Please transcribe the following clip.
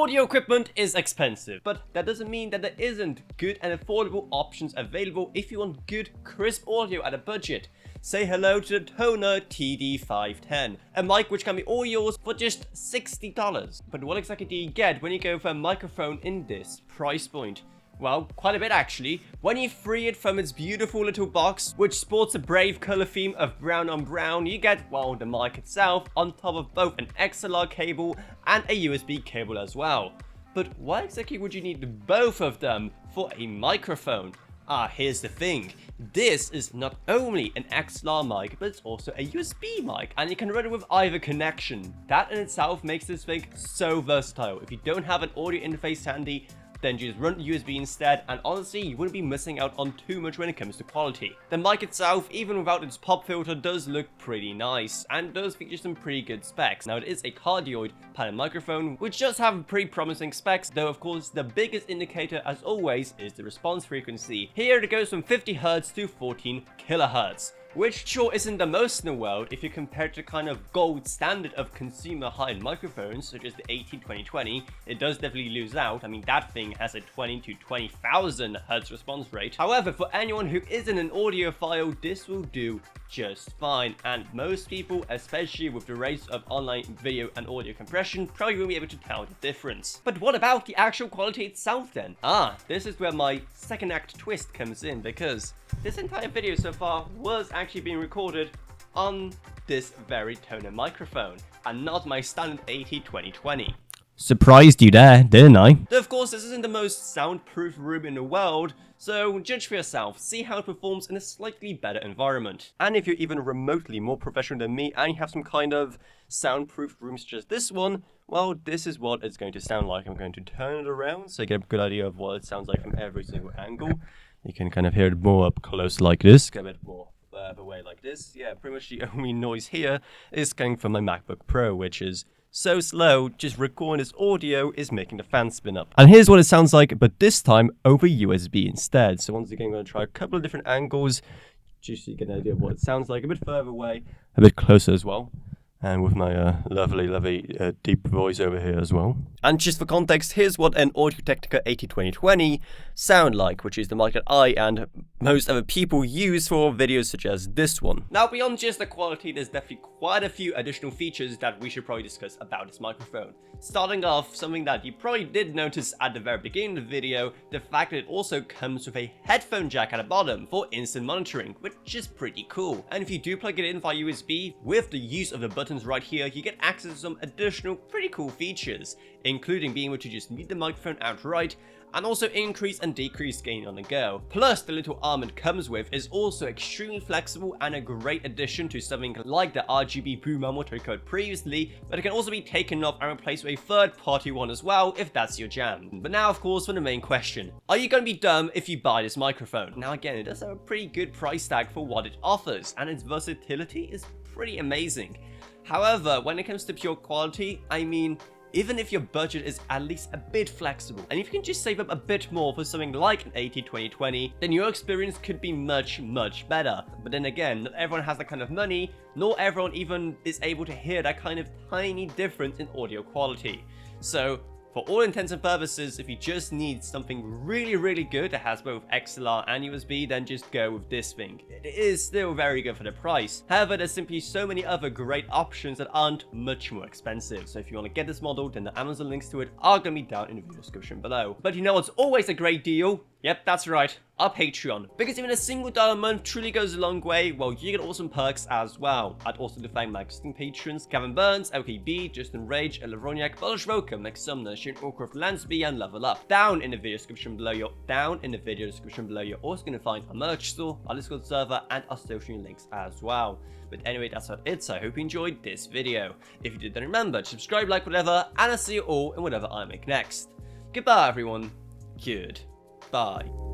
Audio equipment is expensive, but that doesn't mean that there isn't good and affordable options available if you want good, crisp audio at a budget. Say hello to the Tonor TD510, a mic which can be all yours for just $60. But what exactly do you get when you go for a microphone in this price point? Well, quite a bit actually. When you free it from its beautiful little box, which sports a brave color theme of brown on brown, you get, well, the mic itself on top of both an XLR cable and a USB cable as well. But why exactly would you need both of them for a microphone? Here's the thing. This is not only an XLR mic, but it's also a USB mic, and you can run it with either connection. That in itself makes this thing so versatile. If you don't have an audio interface handy, then just run USB instead, and honestly, you wouldn't be missing out on too much when it comes to quality. The mic itself, even without its pop filter, does look pretty nice, and does feature some pretty good specs. Now, it is a cardioid pattern microphone, which does have pretty promising specs, though of course, the biggest indicator, as always, is the response frequency. Here, it goes from 50 Hz to 14 kHz. Which sure isn't the most in the world if you compare it to kind of gold standard of consumer high-end microphones such as the AT2020. It does definitely lose out. I mean, that thing has a 20 to 20,000 Hz response rate. However, for anyone who isn't an audiophile, this will do just fine, and most people, especially with the rates of online video and audio compression, probably won't be able to tell the difference. But what about the actual quality itself then? This is where my second act twist comes in, because this entire video so far was actually being recorded on this very Tonor microphone, and not my standard AT2020. Surprised you there, didn't I? Though of course this isn't the most soundproof room in the world, so judge for yourself, see how it performs in a slightly better environment. And if you're even remotely more professional than me and you have some kind of soundproof room such as this one, well, this is what it's going to sound like. I'm going to turn it around so you get a good idea of what it sounds like from every single angle. You can kind of hear it more up close like this, get a bit more further away like this. Yeah, pretty much the only noise here is coming from my MacBook Pro, which is so slow, just recording this audio is making the fan spin up. And here's what it sounds like, but this time over USB instead. So once again, I'm going to try a couple of different angles, just so you get an idea of what it sounds like, a bit further away, a bit closer as well. And with my lovely deep voice over here as well. And just for context, here's what an Audio-Technica AT2020 sound like, which is the mic that I and most other people use for videos such as this one. Now, beyond just the quality, there's definitely quite a few additional features that we should probably discuss about this microphone. Starting off, something that you probably did notice at the very beginning of the video, the fact that it also comes with a headphone jack at the bottom for instant monitoring, which is pretty cool. And if you do plug it in via USB, with the use of the button right here, you get access to some additional pretty cool features, including being able to just mute the microphone outright and also increase and decrease gain on the go. Plus, the little arm it comes with is also extremely flexible and a great addition to something like the RGB boom arm which I covered previously, but it can also be taken off and replaced with a third-party one as well if that's your jam. But now, of course, for the main question. Are you going to be dumb if you buy this microphone? Now again, it does have a pretty good price tag for what it offers, and its versatility is pretty amazing. However, when it comes to pure quality, I mean, even if your budget is at least a bit flexible, and if you can just save up a bit more for something like an AT2020, then your experience could be much better. But then again, not everyone has that kind of money, nor everyone even is able to hear that kind of tiny difference in audio quality. So, for all intents and purposes, if you just need something really good that has both XLR and USB, then just go with this thing. It is still very good for the price. However, there's simply so many other great options that aren't much more expensive. So if you want to get this model, then the Amazon links to it are going to be down in the video description below. But you know what's always a great deal? Yep, that's right, our Patreon. Because even a single $1 a month truly goes a long way, well, you get awesome perks as well. I'd also thank my existing patrons, Kevin Burns, LKB, Justin Rage, Eleroniak, Bullish Roker, Max Sumner, Shane Orcroft, Lansby, and Level Up. Down in the video description below, you're also going to find our merch store, our Discord server, and our social links as well. But anyway, that's about it, so I hope you enjoyed this video. If you did, then remember to subscribe, like, whatever, and I'll see you all in whatever I make next. Goodbye, everyone. Good. Bye.